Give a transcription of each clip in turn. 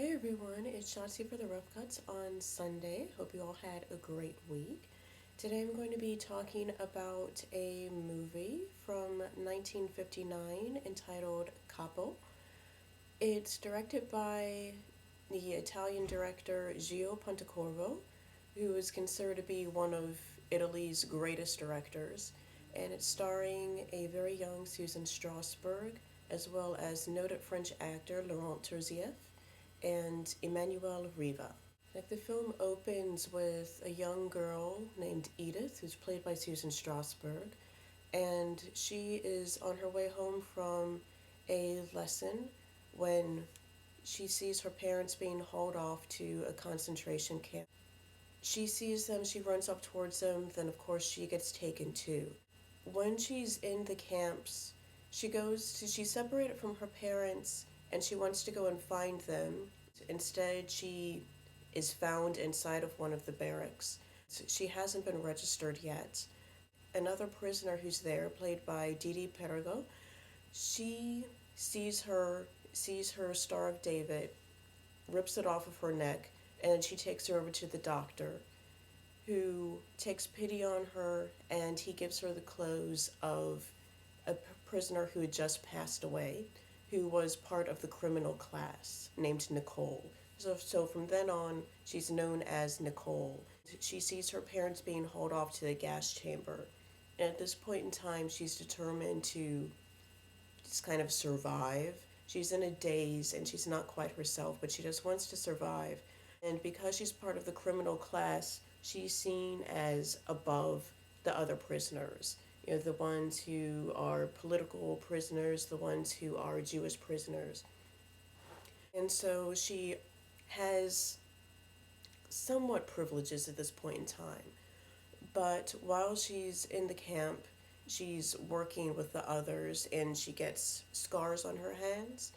Hey everyone, it's Shotzi for the Rough Cuts on Sunday. Hope you all had a great week. Today I'm going to be talking about a movie from 1959 entitled Capo. It's directed by the Italian director Gillo Pontecorvo, who is considered to be one of Italy's greatest directors, and it's starring a very young Susan Strasberg, as well as noted French actor Laurent Terzieff and Emmanuelle Riva. Like the film opens with a young girl named Edith, who's played by Susan Strasberg, and she is on her way home from a lesson when she sees her parents being hauled off to a concentration camp. She sees them, she runs up towards them, then of course she gets taken too. When she's in the camps, she's separated from her parents and she wants to go and find them. Instead, she is found inside of one of the barracks. She hasn't been registered yet. Another prisoner who's there, played by Didi Perego, she sees her Star of David, rips it off of her neck, and she takes her over to the doctor, who takes pity on her, and he gives her the clothes of a prisoner who had just passed away, who was part of the criminal class, named Nicole. So from then on, she's known as Nicole. She sees her parents being hauled off to the gas chamber. And at this point in time, she's determined to just kind of survive. She's in a daze and she's not quite herself, but she just wants to survive. And because she's part of the criminal class, she's seen as above the other prisoners. You know, the ones who are political prisoners, the ones who are Jewish prisoners. And so she has somewhat privileges at this point in time. But while she's in the camp, she's working with the others and she gets scars on her hands.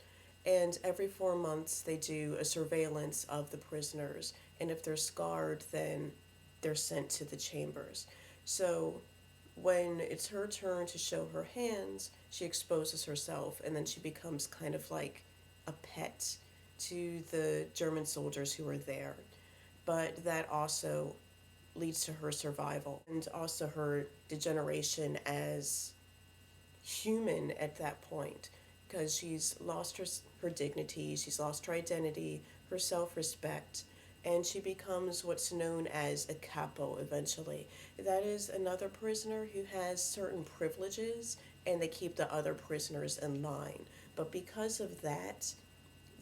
And every 4 months, they do a surveillance of the prisoners. And if they're scarred, then they're sent to the chambers. So when it's her turn to show her hands, she exposes herself and then she becomes kind of like a pet to the German soldiers who are there. But that also leads to her survival and also her degeneration as human at that point, because she's lost her dignity, she's lost her identity, her self-respect, and she becomes what's known as a capo eventually. That is another prisoner who has certain privileges and they keep the other prisoners in line. But because of that,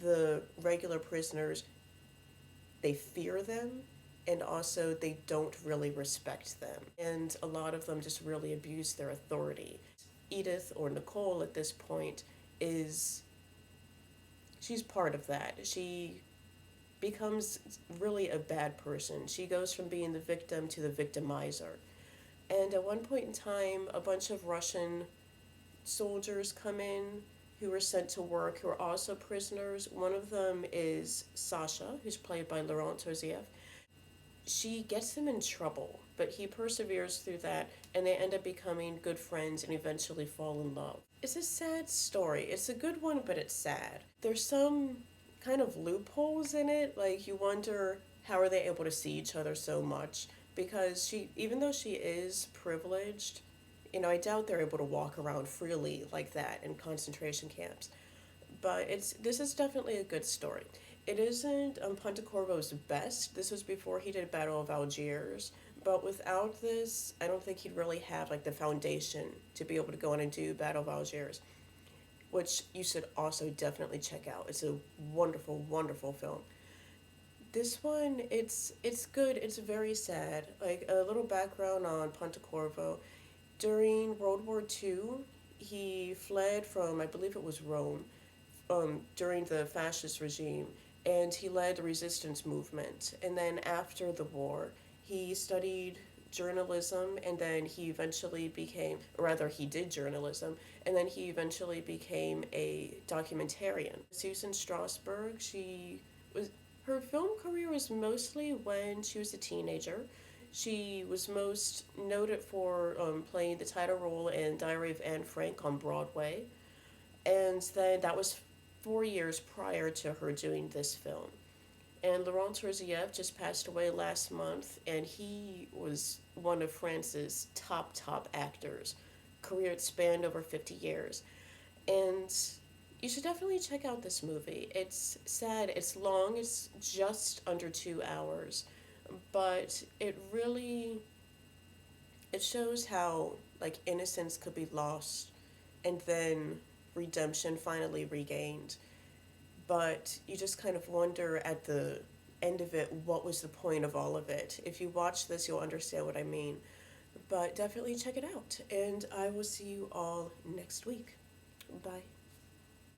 the regular prisoners, they fear them and also they don't really respect them. And a lot of them just really abuse their authority. Edith, or Nicole at this point, she's part of that. She becomes really a bad person. She goes from being the victim to the victimizer. And at one point in time, a bunch of Russian soldiers come in who are sent to work, who are also prisoners. One of them is Sasha, who's played by Laurent Terzieff. She gets him in trouble, but he perseveres through that, and they end up becoming good friends and eventually fall in love. It's a sad story. It's a good one, but it's sad. There's some kind of loopholes in it. Like, you wonder, how are they able to see each other so much? Because even though she is privileged, I doubt they're able to walk around freely like that in concentration camps. But this is definitely a good story. It isn't Pontecorvo's best. This was before he did Battle of Algiers. But without this, I don't think he'd really have like the foundation to be able to go in and do Battle of Algiers, which you should also definitely check out. It's a wonderful, wonderful film. This one, it's good. It's very sad. Like, a little background on Pontecorvo. During World War II, he fled from, I believe it was Rome, during the fascist regime, and he led the resistance movement. And then after the war, he studied journalism, and then he eventually became, or rather, he did journalism, and then he eventually became a documentarian. Susan Strasberg, her film career was mostly when she was a teenager. She was most noted for playing the title role in Diary of Anne Frank on Broadway. And then that was 4 years prior to her doing this film. And Laurent Terzieff just passed away last month, and he was one of France's top actors. Career spanned over 50 years. And you should definitely check out this movie. It's sad, it's long, it's just under 2 hours, but it shows how like innocence could be lost and then redemption finally regained. But you just kind of wonder at the end of it, what was the point of all of it? If you watch this, you'll understand what I mean. But definitely check it out, and I will see you all next week. Bye.